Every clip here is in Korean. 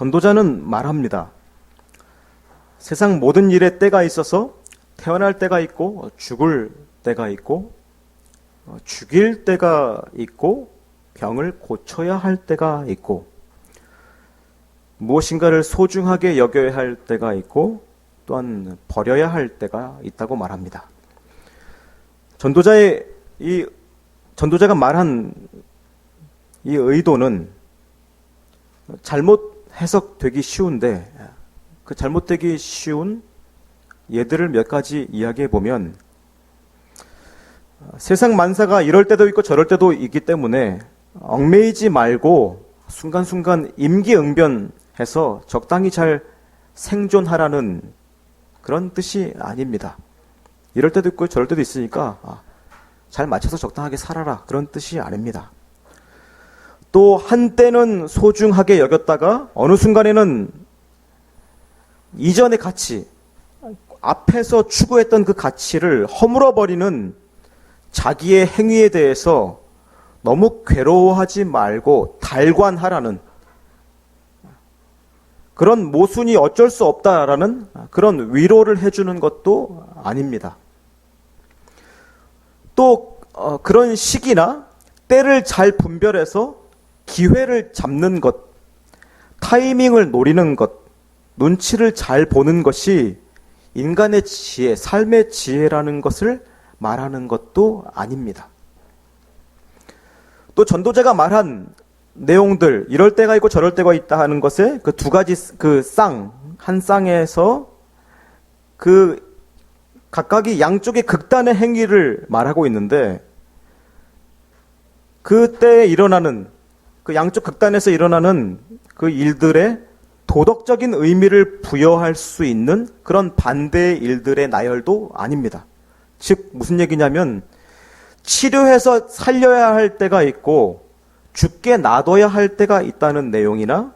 전도자는 말합니다. 세상 모든 일에 때가 있어서 태어날 때가 있고 죽을 때가 있고 죽일 때가 있고 병을 고쳐야 할 때가 있고 무엇인가를 소중하게 여겨야 할 때가 있고 또한 버려야 할 때가 있다고 말합니다. 전도자가 말한 이 의도는 잘못 해석되기 쉬운데 그 잘못되기 쉬운 예들을 몇 가지 이야기해 보면 세상 만사가 이럴 때도 있고 저럴 때도 있기 때문에 얽매이지 말고 순간순간 임기응변해서 적당히 잘 생존하라는 그런 뜻이 아닙니다. 이럴 때도 있고 저럴 때도 있으니까 잘 맞춰서 적당하게 살아라 그런 뜻이 아닙니다. 또 한때는 소중하게 여겼다가 어느 순간에는 이전의 가치, 앞에서 추구했던 그 가치를 허물어버리는 자기의 행위에 대해서 너무 괴로워하지 말고 달관하라는 그런 모순이 어쩔 수 없다라는 그런 위로를 해주는 것도 아닙니다. 또 그런 시기나 때를 잘 분별해서 기회를 잡는 것, 타이밍을 노리는 것, 눈치를 잘 보는 것이 인간의 지혜, 삶의 지혜라는 것을 말하는 것도 아닙니다. 또 전도자가 말한 내용들, 이럴 때가 있고 저럴 때가 있다 하는 것에 그 두 가지 한 쌍에서 그 각각이 양쪽의 극단의 행위를 말하고 있는데 그때에 일어나는 그 양쪽 극단에서 일어나는 그 일들의 도덕적인 의미를 부여할 수 있는 그런 반대의 일들의 나열도 아닙니다. 즉 무슨 얘기냐면 치료해서 살려야 할 때가 있고 죽게 놔둬야 할 때가 있다는 내용이나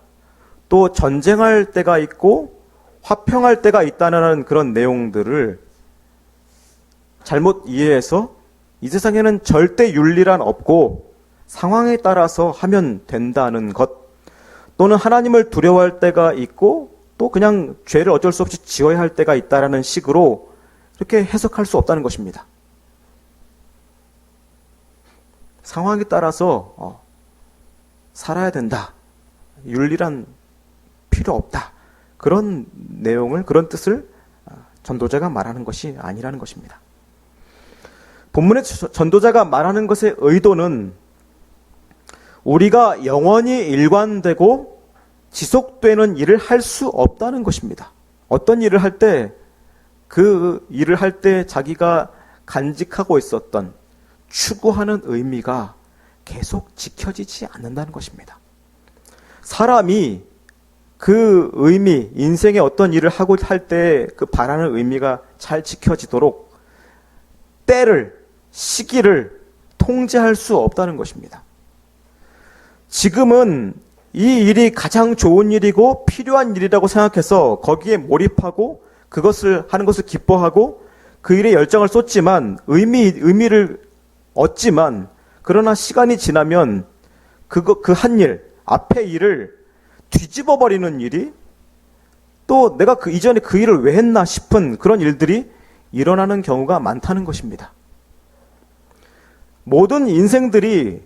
또 전쟁할 때가 있고 화평할 때가 있다는 그런 내용들을 잘못 이해해서 이 세상에는 절대 윤리란 없고 상황에 따라서 하면 된다는 것 또는 하나님을 두려워할 때가 있고 또 그냥 죄를 어쩔 수 없이 지어야 할 때가 있다라는 식으로 이렇게 해석할 수 없다는 것입니다. 상황에 따라서 살아야 된다. 윤리란 필요 없다. 그런 내용을, 그런 뜻을 전도자가 말하는 것이 아니라는 것입니다. 본문의 전도자가 말하는 것의 의도는 우리가 영원히 일관되고 지속되는 일을 할 수 없다는 것입니다. 어떤 일을 할 때, 그 일을 할 때 자기가 간직하고 있었던 추구하는 의미가 계속 지켜지지 않는다는 것입니다. 사람이 그 의미, 인생의 어떤 일을 하고 할 때 그 바라는 의미가 잘 지켜지도록 때를, 시기를 통제할 수 없다는 것입니다. 지금은 이 일이 가장 좋은 일이고 필요한 일이라고 생각해서 거기에 몰입하고 그것을 하는 것을 기뻐하고 그 일에 열정을 쏟지만 의미를 얻지만 그러나 시간이 지나면 그 한 일, 앞의 일을 뒤집어 버리는 일이 또 내가 그 이전에 그 일을 왜 했나 싶은 그런 일들이 일어나는 경우가 많다는 것입니다. 모든 인생들이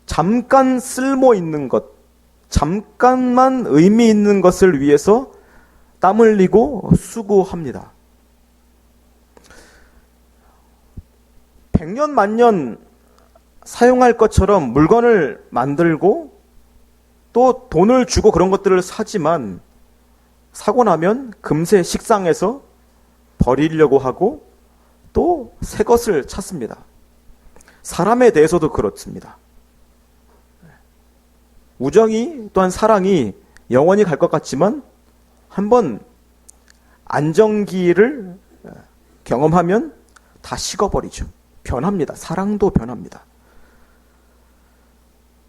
잠깐 쓸모 있는 것, 잠깐만 의미 있는 것을 위해서 땀 흘리고 수고합니다. 100년 만년 사용할 것처럼 물건을 만들고 또 돈을 주고 그런 것들을 사지만 사고 나면 금세 식상해서 버리려고 하고 또 새 것을 찾습니다. 사람에 대해서도 그렇습니다. 우정이 또한 사랑이 영원히 갈 것 같지만 한번 안정기를 경험하면 다 식어버리죠. 변합니다. 사랑도 변합니다.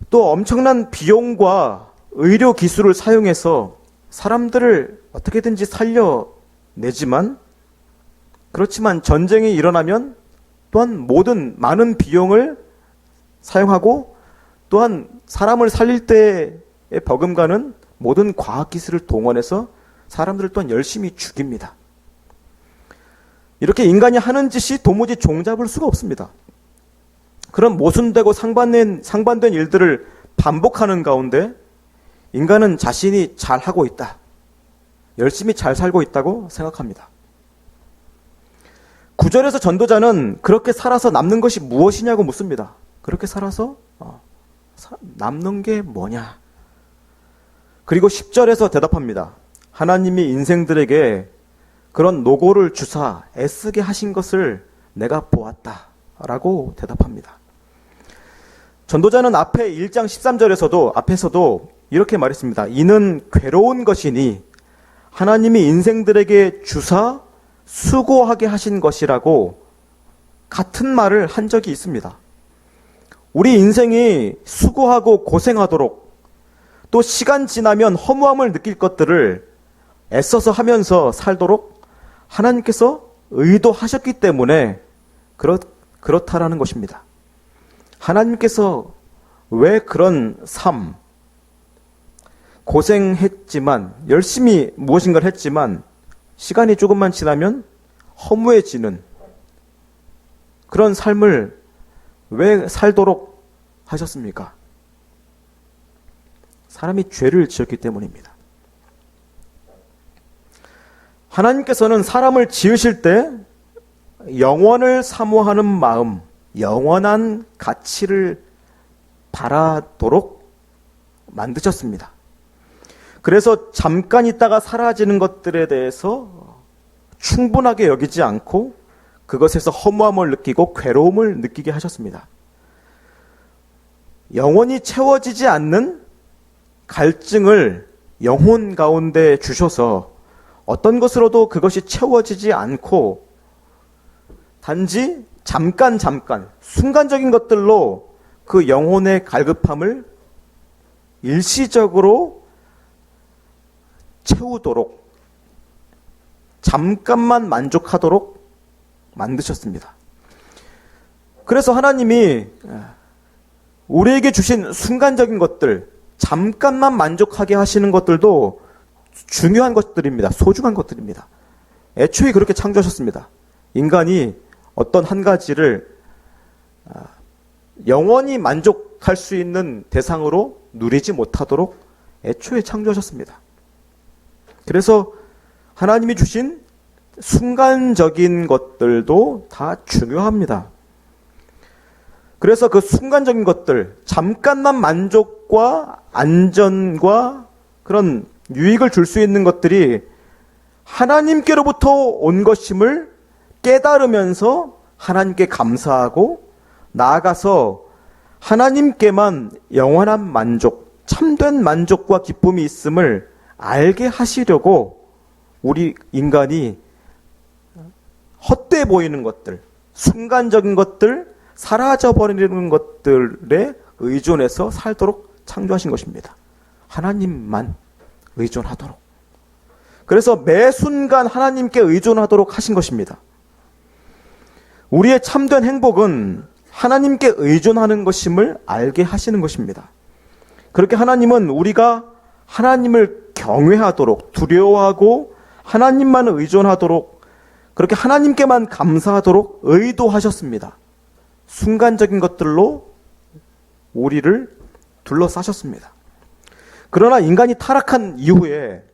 또 엄청난 비용과 의료 기술을 사용해서 사람들을 어떻게든지 살려내지만 그렇지만 전쟁이 일어나면 또한 많은 비용을 사용하고 또한 사람을 살릴 때의 버금가는 모든 과학기술을 동원해서 사람들을 또한 열심히 죽입니다. 이렇게 인간이 하는 짓이 도무지 종잡을 수가 없습니다. 그런 모순되고 상반된 일들을 반복하는 가운데 인간은 자신이 잘하고 있다, 열심히 잘 살고 있다고 생각합니다. 9절에서 전도자는 그렇게 살아서 남는 것이 무엇이냐고 묻습니다. 그렇게 살아서 남는 게 뭐냐? 그리고 10절에서 대답합니다. 하나님이 인생들에게 그런 노고를 주사 애쓰게 하신 것을 내가 보았다 라고 대답합니다. 전도자는 앞에 1장 13절에서도 이렇게 말했습니다. 이는 괴로운 것이니 하나님이 인생들에게 주사 수고하게 하신 것이라고 같은 말을 한 적이 있습니다. 우리 인생이 수고하고 고생하도록, 또 시간 지나면 허무함을 느낄 것들을 애써서 하면서 살도록 하나님께서 의도하셨기 때문에 그렇다라는 것입니다. 하나님께서 왜 그런 삶, 고생했지만, 열심히 무엇인가를 했지만 시간이 조금만 지나면 허무해지는 그런 삶을 왜 살도록 하셨습니까? 사람이 죄를 지었기 때문입니다. 하나님께서는 사람을 지으실 때 영원을 사모하는 마음, 영원한 가치를 바라도록 만드셨습니다. 그래서 잠깐 있다가 사라지는 것들에 대해서 충분하게 여기지 않고 그것에서 허무함을 느끼고 괴로움을 느끼게 하셨습니다. 영원히 채워지지 않는 갈증을 영혼 가운데 주셔서 어떤 것으로도 그것이 채워지지 않고 단지 잠깐 순간적인 것들로 그 영혼의 갈급함을 일시적으로 채우도록, 잠깐만 만족하도록 만드셨습니다. 그래서 하나님이 우리에게 주신 순간적인 것들, 잠깐만 만족하게 하시는 것들도 중요한 것들입니다. 소중한 것들입니다. 애초에 그렇게 창조하셨습니다. 인간이 어떤 한 가지를 영원히 만족할 수 있는 대상으로 누리지 못하도록 애초에 창조하셨습니다. 그래서 하나님이 주신 순간적인 것들도 다 중요합니다. 그래서 그 순간적인 것들, 잠깐만 만족과 안전과 그런 유익을 줄 수 있는 것들이 하나님께로부터 온 것임을 깨달으면서 하나님께 감사하고 나아가서 하나님께만 영원한 만족, 참된 만족과 기쁨이 있음을 알게 하시려고 우리 인간이 헛되어 보이는 것들, 순간적인 것들, 사라져버리는 것들에 의존해서 살도록 창조하신 것입니다. 하나님만 의존하도록. 그래서 매 순간 하나님께 의존하도록 하신 것입니다. 우리의 참된 행복은 하나님께 의존하는 것임을 알게 하시는 것입니다. 그렇게 하나님은 우리가 하나님을 경외하도록, 두려워하고 하나님만 의존하도록, 그렇게 하나님께만 감사하도록 의도하셨습니다. 순간적인 것들로 우리를 둘러싸셨습니다. 그러나 인간이 타락한 이후에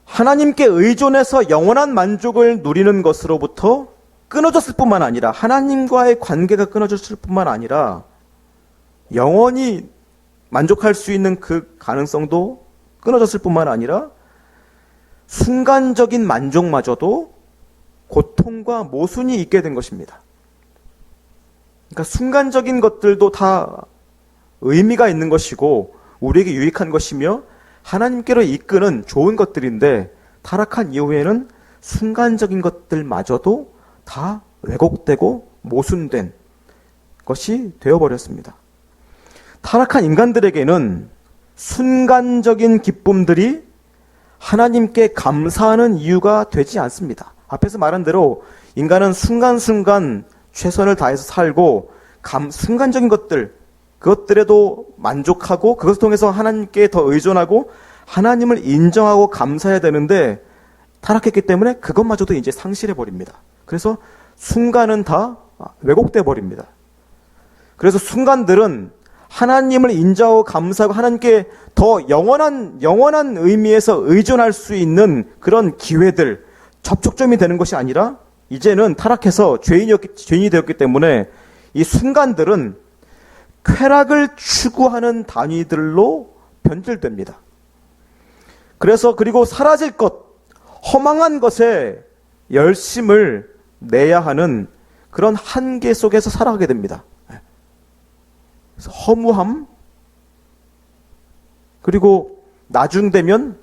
하나님께 의존해서 영원한 만족을 누리는 것으로부터 끊어졌을 뿐만 아니라, 하나님과의 관계가 끊어졌을 뿐만 아니라 영원히 만족할 수 있는 그 가능성도 끊어졌을 뿐만 아니라 순간적인 만족마저도 고통과 모순이 있게 된 것입니다. 그러니까 순간적인 것들도 다 의미가 있는 것이고 우리에게 유익한 것이며 하나님께로 이끄는 좋은 것들인데, 타락한 이후에는 순간적인 것들마저도 다 왜곡되고 모순된 것이 되어버렸습니다. 타락한 인간들에게는 순간적인 기쁨들이 하나님께 감사하는 이유가 되지 않습니다. 앞에서 말한 대로 인간은 순간순간 최선을 다해서 살고 순간적인 것들, 그것들에도 만족하고 그것을 통해서 하나님께 더 의존하고 하나님을 인정하고 감사해야 되는데 타락했기 때문에 그것마저도 이제 상실해 버립니다. 그래서 순간은 다 왜곡돼 버립니다. 그래서 순간들은 하나님을 인정하고 감사하고 하나님께 더 영원한 의미에서 의존할 수 있는 그런 기회들, 접촉점이 되는 것이 아니라 이제는 타락해서 죄인이 되었기 때문에 이 순간들은 쾌락을 추구하는 단위들로 변질됩니다. 그리고 사라질 것, 허망한 것에 열심을 내야 하는 그런 한계 속에서 살아가게 됩니다. 그래서 허무함, 그리고 나중 되면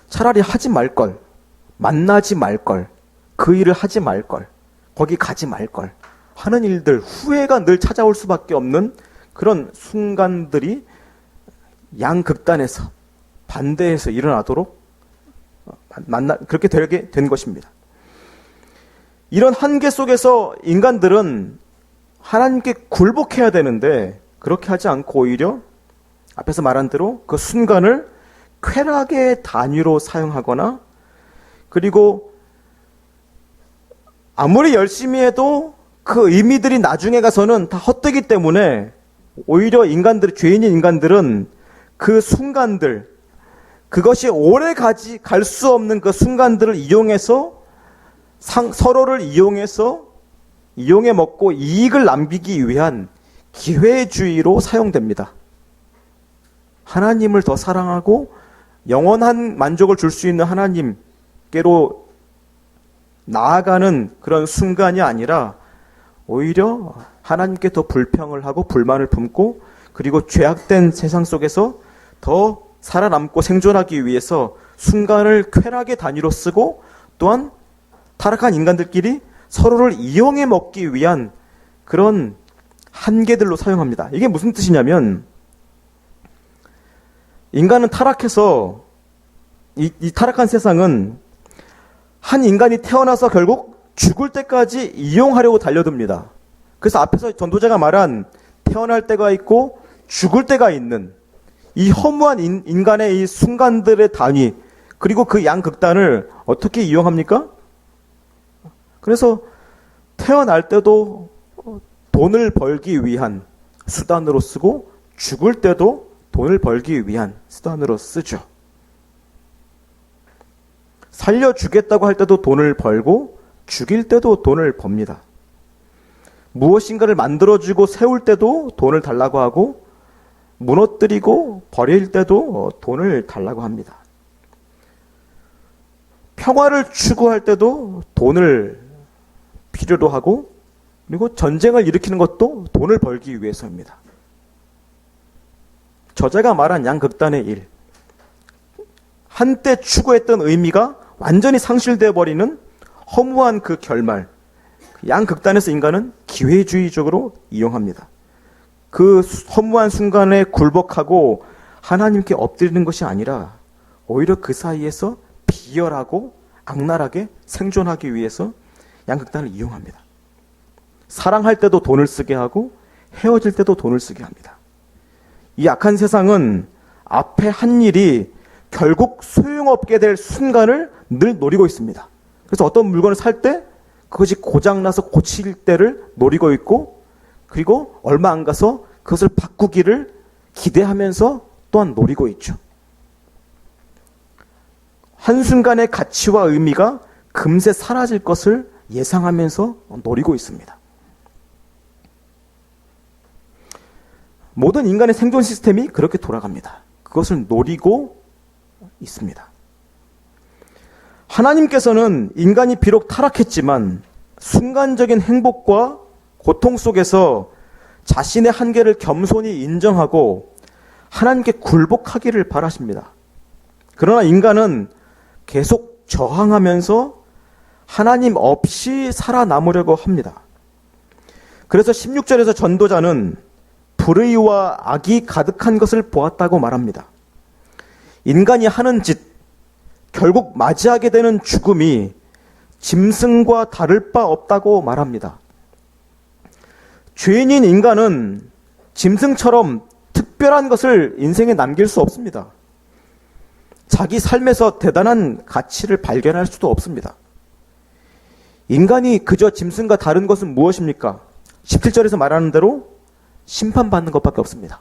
차라리 하지 말걸, 만나지 말걸, 그 일을 하지 말걸, 거기 가지 말걸 하는 일들, 후회가 늘 찾아올 수밖에 없는 그런 순간들이 양극단에서 반대해서 일어나도록 그렇게 되게 된 것입니다. 이런 한계 속에서 인간들은 하나님께 굴복해야 되는데 그렇게 하지 않고 오히려 앞에서 말한 대로 그 순간을 쾌락의 단위로 사용하거나 그리고 아무리 열심히 해도 그 의미들이 나중에 가서는 다 헛되기 때문에 오히려 죄인인 인간들은 그 순간들, 그것이 오래 갈 수 없는 그 순간들을 이용해서 서로를 이용해 먹고 이익을 남기기 위한 기회주의로 사용됩니다. 하나님을 더 사랑하고 영원한 만족을 줄 수 있는 하나님께로 나아가는 그런 순간이 아니라 오히려 하나님께 더 불평을 하고 불만을 품고 그리고 죄악된 세상 속에서 더 살아남고 생존하기 위해서 순간을 쾌락의 단위로 쓰고 또한 타락한 인간들끼리 서로를 이용해 먹기 위한 그런 한계들로 사용합니다. 이게 무슨 뜻이냐면 인간은 타락해서 이 타락한 세상은 한 인간이 태어나서 결국 죽을 때까지 이용하려고 달려듭니다. 그래서 앞에서 전도자가 말한 태어날 때가 있고 죽을 때가 있는 이 허무한 인간의 이 순간들의 단위 그리고 그 양극단을 어떻게 이용합니까? 그래서 태어날 때도 돈을 벌기 위한 수단으로 쓰고 죽을 때도 돈을 벌기 위한 수단으로 쓰죠. 살려주겠다고 할 때도 돈을 벌고 죽일 때도 돈을 법니다. 무엇인가를 만들어주고 세울 때도 돈을 달라고 하고 무너뜨리고 버릴 때도 돈을 달라고 합니다. 평화를 추구할 때도 돈을 필요로 하고 그리고 전쟁을 일으키는 것도 돈을 벌기 위해서입니다. 저자가 말한 양극단의 일, 한때 추구했던 의미가 완전히 상실되어 버리는 허무한 그 결말, 양극단에서 인간은 기회주의적으로 이용합니다. 그 허무한 순간에 굴복하고 하나님께 엎드리는 것이 아니라 오히려 그 사이에서 비열하고 악랄하게 생존하기 위해서 양극단을 이용합니다. 사랑할 때도 돈을 쓰게 하고 헤어질 때도 돈을 쓰게 합니다. 이 악한 세상은 앞에 한 일이 결국 소용없게 될 순간을 늘 노리고 있습니다. 그래서 어떤 물건을 살 때 그것이 고장나서 고칠 때를 노리고 있고 그리고 얼마 안 가서 그것을 바꾸기를 기대하면서 또한 노리고 있죠. 한순간의 가치와 의미가 금세 사라질 것을 예상하면서 노리고 있습니다. 모든 인간의 생존 시스템이 그렇게 돌아갑니다. 그것을 노리고 있습니다. 하나님께서는 인간이 비록 타락했지만 순간적인 행복과 고통 속에서 자신의 한계를 겸손히 인정하고 하나님께 굴복하기를 바라십니다. 그러나 인간은 계속 저항하면서 하나님 없이 살아남으려고 합니다. 그래서 16절에서 전도자는 불의와 악이 가득한 것을 보았다고 말합니다. 인간이 하는 짓, 결국 맞이하게 되는 죽음이 짐승과 다를 바 없다고 말합니다. 죄인인 인간은 짐승처럼 특별한 것을 인생에 남길 수 없습니다. 자기 삶에서 대단한 가치를 발견할 수도 없습니다. 인간이 그저 짐승과 다른 것은 무엇입니까? 17절에서 말하는 대로 심판받는 것밖에 없습니다.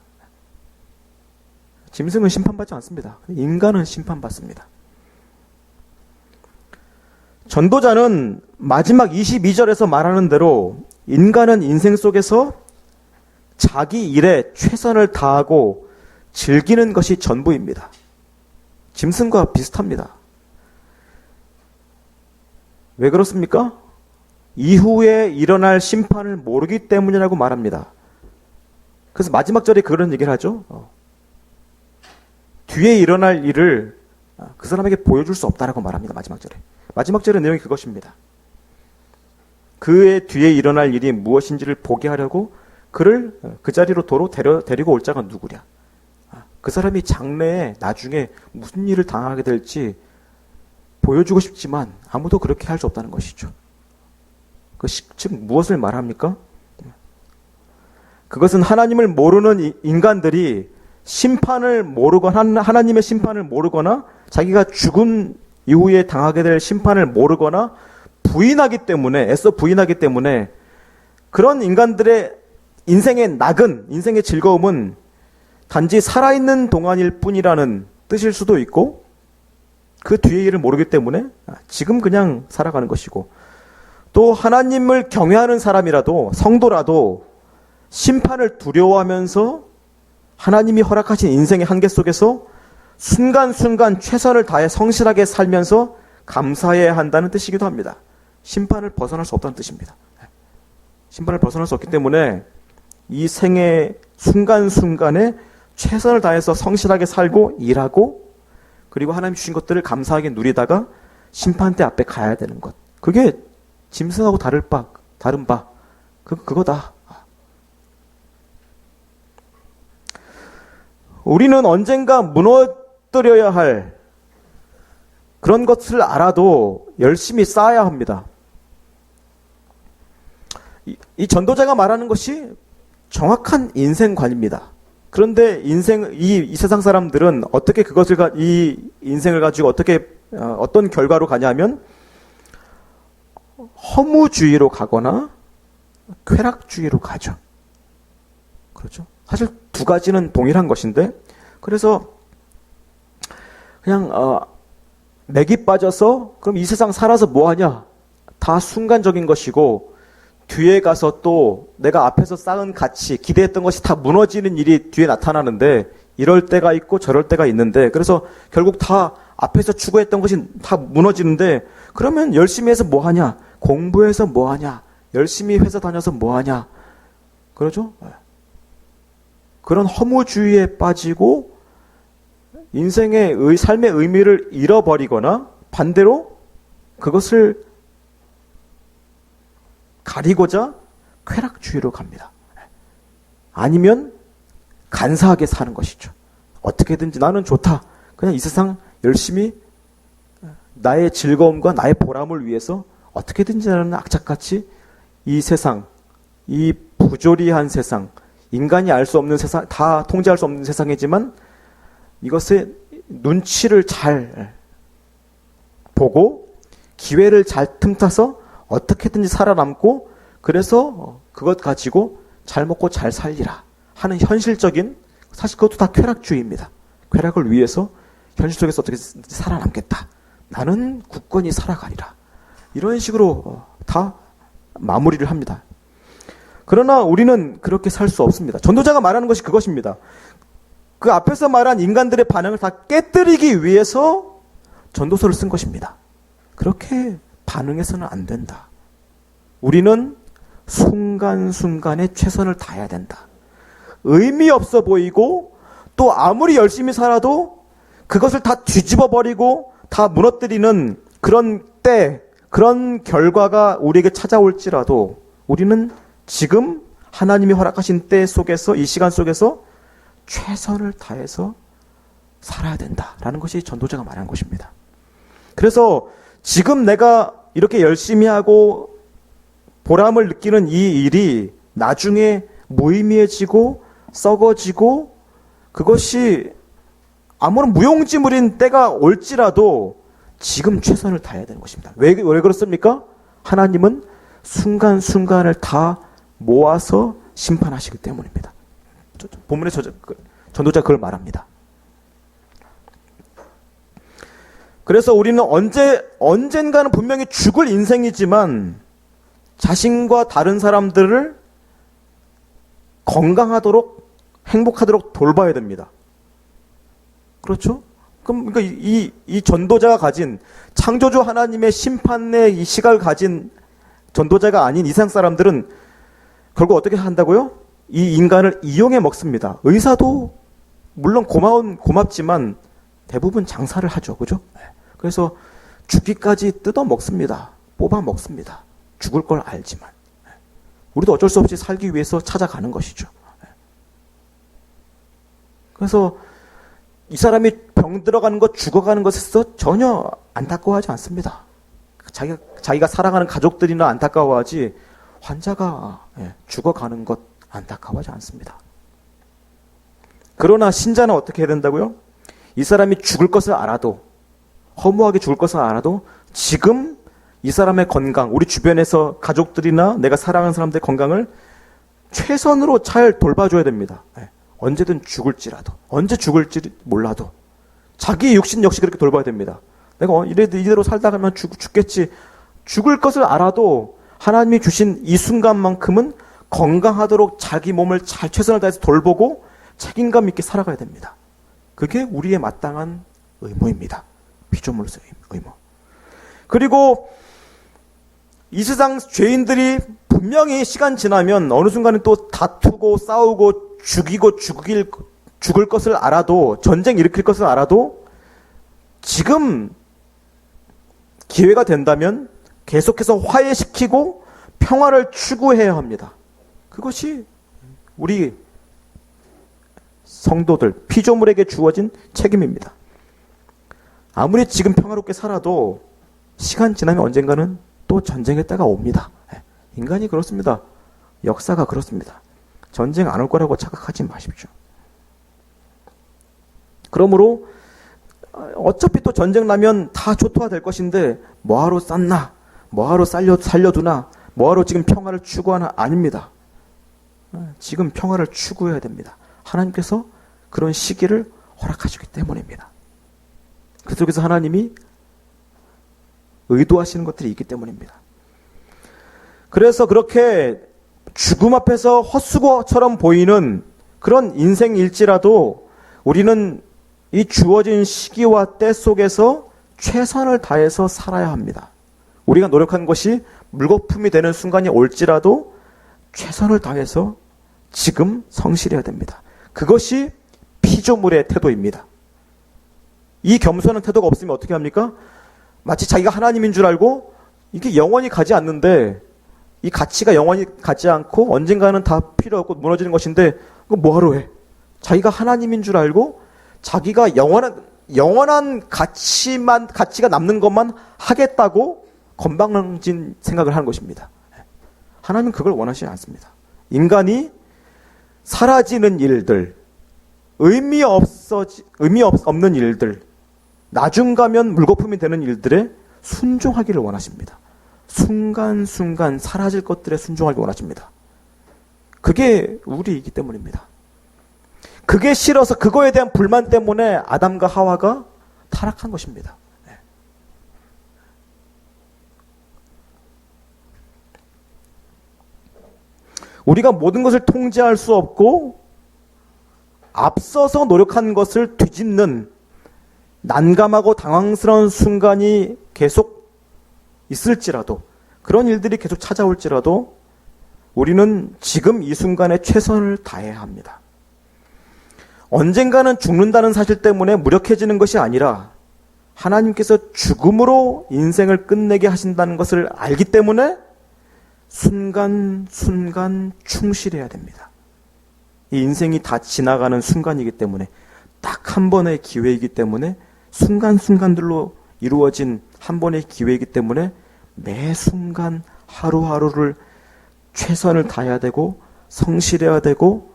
짐승은 심판받지 않습니다. 인간은 심판받습니다. 전도자는 마지막 22절에서 말하는 대로 인간은 인생 속에서 자기 일에 최선을 다하고 즐기는 것이 전부입니다. 짐승과 비슷합니다. 왜 그렇습니까? 이후에 일어날 심판을 모르기 때문이라고 말합니다. 그래서 마지막 절에 그런 얘기를 하죠. 뒤에 일어날 일을 그 사람에게 보여줄 수 없다라고 말합니다. 마지막 절에. 마지막 절의 내용이 그것입니다. 그의 뒤에 일어날 일이 무엇인지를 보게 하려고 그를 그 자리로 도로 데리고 올 자가 누구랴. 그 사람이 장래에 나중에 무슨 일을 당하게 될지 보여주고 싶지만 아무도 그렇게 할 수 없다는 것이죠. 즉 무엇을 말합니까? 그것은 하나님을 모르는 인간들이 심판을 모르거나 하나님의 심판을 모르거나 자기가 죽은 이후에 당하게 될 심판을 모르거나 부인하기 때문에 애써 부인하기 때문에 그런 인간들의 인생의 낙은 인생의 즐거움은 단지 살아있는 동안일 뿐이라는 뜻일 수도 있고 그 뒤의 일을 모르기 때문에 지금 그냥 살아가는 것이고 또 하나님을 경외하는 사람이라도 성도라도 심판을 두려워하면서 하나님이 허락하신 인생의 한계 속에서 순간순간 최선을 다해 성실하게 살면서 감사해야 한다는 뜻이기도 합니다. 심판을 벗어날 수 없다는 뜻입니다. 심판을 벗어날 수 없기 때문에 이 생의 순간순간에 최선을 다해서 성실하게 살고 일하고 그리고 하나님 주신 것들을 감사하게 누리다가 심판대 앞에 가야 되는 것. 그게 짐승하고 다른 바. 그거다. 우리는 언젠가 무너뜨려야 할 그런 것을 알아도 열심히 쌓아야 합니다. 이 전도자가 말하는 것이 정확한 인생관입니다. 그런데 이 세상 사람들은 어떻게 이 인생을 가지고 어떤 결과로 가냐면 허무주의로 가거나 쾌락주의로 가죠. 그렇죠? 사실 두 가지는 동일한 것인데, 그래서 그냥 맥이 빠져서 그럼 이 세상 살아서 뭐하냐? 다 순간적인 것이고 뒤에 가서 또 내가 앞에서 쌓은 가치, 기대했던 것이 다 무너지는 일이 뒤에 나타나는데 이럴 때가 있고 저럴 때가 있는데 그래서 결국 다 앞에서 추구했던 것이 다 무너지는데 그러면 열심히 해서 뭐하냐? 공부해서 뭐하냐? 열심히 회사 다녀서 뭐하냐? 그러죠? 그런 허무주의에 빠지고 인생의 삶의 의미를 잃어버리거나 반대로 그것을 가리고자 쾌락주의로 갑니다. 아니면 간사하게 사는 것이죠. 어떻게든지 나는 좋다. 그냥 이 세상 열심히 나의 즐거움과 나의 보람을 위해서 어떻게든지 나는 악착같이 이 세상, 이 부조리한 세상, 인간이 알 수 없는 세상, 다 통제할 수 없는 세상이지만 이것의 눈치를 잘 보고 기회를 잘 틈타서 어떻게든지 살아남고 그래서 그것 가지고 잘 먹고 잘 살리라 하는 현실적인, 사실 그것도 다 쾌락주의입니다. 쾌락을 위해서 현실 속에서 어떻게 살아남겠다. 나는 굳건히 살아가리라. 이런 식으로 다 마무리를 합니다. 그러나 우리는 그렇게 살 수 없습니다. 전도자가 말하는 것이 그것입니다. 그 앞에서 말한 인간들의 반응을 다 깨뜨리기 위해서 전도서를 쓴 것입니다. 그렇게 반응해서는 안 된다. 우리는 순간순간에 최선을 다해야 된다. 의미 없어 보이고 또 아무리 열심히 살아도 그것을 다 뒤집어 버리고 다 무너뜨리는 그런 때, 그런 결과가 우리에게 찾아올지라도 우리는 지금 하나님이 허락하신 때 속에서, 이 시간 속에서 최선을 다해서 살아야 된다라는 것이 전도자가 말한 것입니다. 그래서 지금 내가 이렇게 열심히 하고 보람을 느끼는 이 일이 나중에 무의미해지고 썩어지고 그것이 아무런 무용지물인 때가 올지라도 지금 최선을 다해야 되는 것입니다. 왜 그렇습니까? 하나님은 순간순간을 다 모아서 심판하시기 때문입니다. 본문의 전도자가 그걸 말합니다. 그래서 우리는 언젠가는 분명히 죽을 인생이지만 자신과 다른 사람들을 건강하도록 행복하도록 돌봐야 됩니다. 그렇죠? 그럼 그러니까 이 전도자가 가진 창조주 하나님의 심판의 이 시각을 가진 전도자가 아닌 이상 사람들은 결국 어떻게 한다고요? 이 인간을 이용해 먹습니다. 의사도 물론 고맙지만 대부분 장사를 하죠. 그죠? 그래서 죽기까지 뜯어 먹습니다. 뽑아 먹습니다. 죽을 걸 알지만. 우리도 어쩔 수 없이 살기 위해서 찾아가는 것이죠. 그래서 이 사람이 병 들어가는 것, 죽어가는 것에서 전혀 안타까워하지 않습니다. 자기가 사랑하는 가족들이나 안타까워하지 환자가 죽어가는 것 안타까워하지 않습니다. 그러나 신자는 어떻게 해야 된다고요? 이 사람이 죽을 것을 알아도, 허무하게 죽을 것을 알아도 지금 이 사람의 건강, 우리 주변에서 가족들이나 내가 사랑하는 사람들의 건강을 최선으로 잘 돌봐줘야 됩니다. 언제든 죽을지라도, 언제 죽을지 몰라도 자기 육신 역시 그렇게 돌봐야 됩니다. 내가 이대로 살다 가면 죽겠지. 죽을 것을 알아도 하나님이 주신 이 순간만큼은 건강하도록 자기 몸을 잘 최선을 다해서 돌보고 책임감 있게 살아가야 됩니다. 그게 우리의 마땅한 의무입니다. 피조물로서의 의무. 그리고 이 세상 죄인들이 분명히 시간 지나면 어느 순간에 또 다투고 싸우고 죽을 것을 알아도, 전쟁 일으킬 것을 알아도 지금 기회가 된다면 계속해서 화해시키고 평화를 추구해야 합니다. 그것이 우리 성도들, 피조물에게 주어진 책임입니다. 아무리 지금 평화롭게 살아도 시간 지나면 언젠가는 또 전쟁의 때가 옵니다. 인간이 그렇습니다. 역사가 그렇습니다. 전쟁 안 올 거라고 착각하지 마십시오. 그러므로 어차피 또 전쟁 나면 다 초토화될 것인데 뭐하러 쌌나? 뭐하러 살려두나? 뭐하러 지금 평화를 추구하나? 아닙니다. 지금 평화를 추구해야 됩니다. 하나님께서 그런 시기를 허락하시기 때문입니다. 그 속에서 하나님이 의도하시는 것들이 있기 때문입니다. 그래서 그렇게 죽음 앞에서 헛수고처럼 보이는 그런 인생일지라도 우리는 이 주어진 시기와 때 속에서 최선을 다해서 살아야 합니다. 우리가 노력한 것이 물거품이 되는 순간이 올지라도 최선을 다해서 지금 성실해야 됩니다. 그것이 피조물의 태도입니다. 이 겸손한 태도가 없으면 어떻게 합니까? 마치 자기가 하나님인 줄 알고 이게 영원히 가지 않는데, 이 가치가 영원히 가지 않고 언젠가는 다 필요 없고 무너지는 것인데 그거 뭐하러 해? 자기가 하나님인 줄 알고 자기가 영원한 가치가 남는 것만 하겠다고 건방진 생각을 하는 것입니다. 하나님은 그걸 원하시지 않습니다. 인간이 사라지는 일들, 의미 없는 일들, 나중 가면 물거품이 되는 일들에 순종하기를 원하십니다. 순간순간 사라질 것들에 순종하기 원하십니다. 그게 우리이기 때문입니다. 그게 싫어서 그거에 대한 불만 때문에 아담과 하와가 타락한 것입니다. 우리가 모든 것을 통제할 수 없고 앞서서 노력한 것을 뒤집는 난감하고 당황스러운 순간이 계속 있을지라도, 그런 일들이 계속 찾아올지라도 우리는 지금 이 순간에 최선을 다해야 합니다. 언젠가는 죽는다는 사실 때문에 무력해지는 것이 아니라 하나님께서 죽음으로 인생을 끝내게 하신다는 것을 알기 때문에 순간순간 충실해야 됩니다. 이 인생이 다 지나가는 순간이기 때문에, 딱 한 번의 기회이기 때문에, 순간순간들로 이루어진 한 번의 기회이기 때문에 매 순간 하루하루를 최선을 다해야 되고 성실해야 되고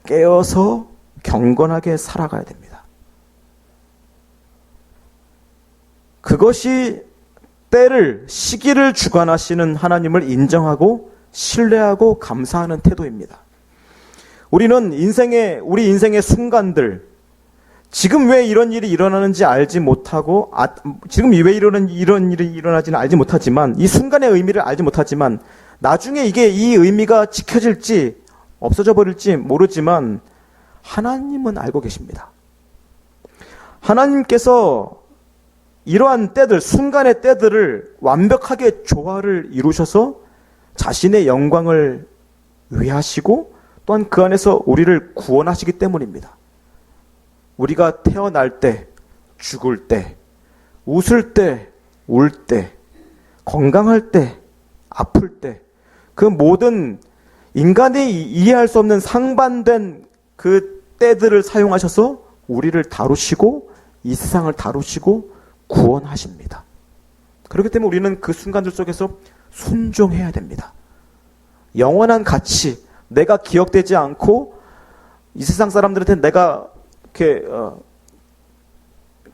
깨어서 경건하게 살아가야 됩니다. 그것이 때를, 시기를 주관하시는 하나님을 인정하고 신뢰하고 감사하는 태도입니다. 우리는 우리 인생의 순간들, 지금 왜 이런 일이 일어나는지 알지 못하고, 지금 왜 이런 일이 일어나지는 알지 못하지만, 이 순간의 의미를 알지 못하지만, 나중에 이 의미가 지켜질지, 없어져 버릴지 모르지만, 하나님은 알고 계십니다. 하나님께서 이러한 때들, 순간의 때들을 완벽하게 조화를 이루셔서 자신의 영광을 위하시고 또한 그 안에서 우리를 구원하시기 때문입니다. 우리가 태어날 때, 죽을 때, 웃을 때, 울 때, 건강할 때, 아플 때, 그 모든 인간이 이해할 수 없는 상반된 그 때들을 사용하셔서 우리를 다루시고 이 세상을 다루시고 구원하십니다. 그렇기 때문에 우리는 그 순간들 속에서 순종해야 됩니다. 영원한 가치, 내가 기억되지 않고 이 세상 사람들한테 내가 이렇게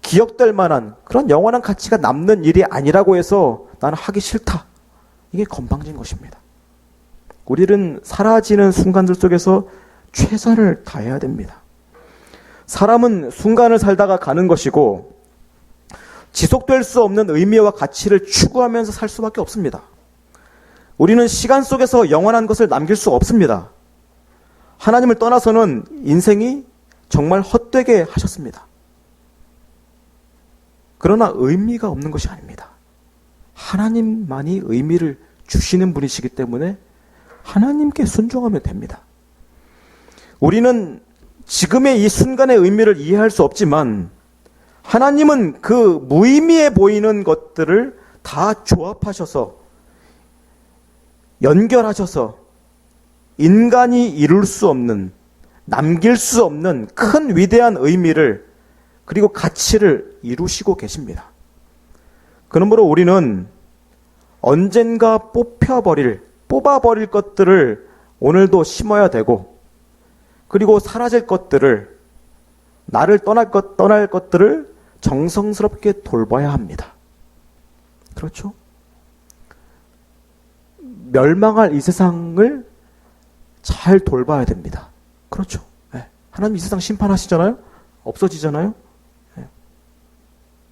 기억될 만한 그런 영원한 가치가 남는 일이 아니라고 해서 나는 하기 싫다. 이게 건방진 것입니다. 우리는 사라지는 순간들 속에서 최선을 다해야 됩니다. 사람은 순간을 살다가 가는 것이고 지속될 수 없는 의미와 가치를 추구하면서 살 수밖에 없습니다. 우리는 시간 속에서 영원한 것을 남길 수 없습니다. 하나님을 떠나서는 인생이 정말 헛되게 하셨습니다. 그러나 의미가 없는 것이 아닙니다. 하나님만이 의미를 주시는 분이시기 때문에 하나님께 순종하면 됩니다. 우리는 지금의 이 순간의 의미를 이해할 수 없지만 하나님은 그 무의미해 보이는 것들을 다 조합하셔서 연결하셔서 인간이 이룰 수 없는, 남길 수 없는 큰 위대한 의미를 그리고 가치를 이루시고 계십니다. 그러므로 우리는 언젠가 뽑아버릴 것들을 오늘도 심어야 되고 그리고 사라질 것들을, 나를 떠날 것들을 정성스럽게 돌봐야 합니다. 그렇죠? 멸망할 이 세상을 잘 돌봐야 됩니다. 그렇죠? 네. 하나님 이 세상 심판하시잖아요? 없어지잖아요? 네.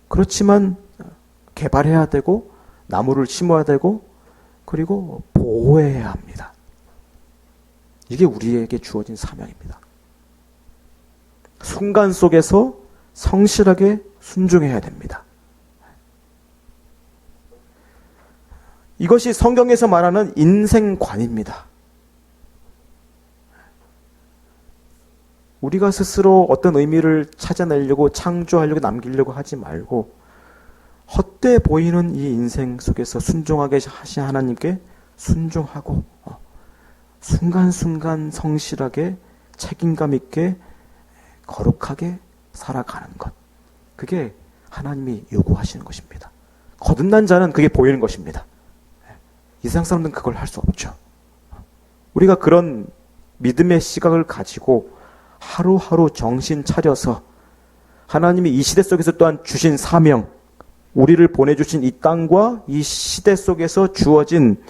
그렇지만 개발해야 되고 나무를 심어야 되고 그리고 보호해야 합니다. 이게 우리에게 주어진 사명입니다. 순간 속에서 성실하게 순종해야 됩니다. 이것이 성경에서 말하는 인생관입니다. 우리가 스스로 어떤 의미를 찾아내려고 창조하려고 남기려고 하지 말고 헛되어 보이는 이 인생 속에서 순종하게 하신 하나님께 순종하고 순간순간 성실하게 책임감 있게 거룩하게 살아가는 것. 그게 하나님이 요구하시는 것입니다. 거듭난 자는 그게 보이는 것입니다. 이 세상 사람들은 그걸 할 수 없죠. 우리가 그런 믿음의 시각을 가지고 하루하루 정신 차려서 하나님이 이 시대 속에서 또한 주신 사명, 우리를 보내주신 이 땅과 이 시대 속에서 주어진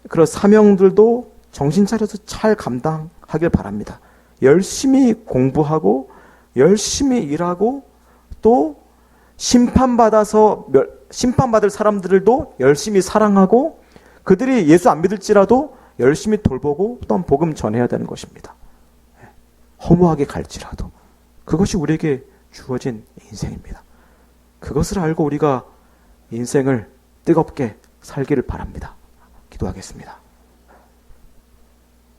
그런 사명들도 정신 차려서 잘 감당하길 바랍니다. 열심히 공부하고 열심히 일하고 또 심판받을 사람들도 열심히 사랑하고 그들이 예수 안 믿을지라도 열심히 돌보고 또한 복음 전해야 되는 것입니다. 허무하게 갈지라도 그것이 우리에게 주어진 인생입니다. 그것을 알고 우리가 인생을 뜨겁게 살기를 바랍니다. 기도하겠습니다.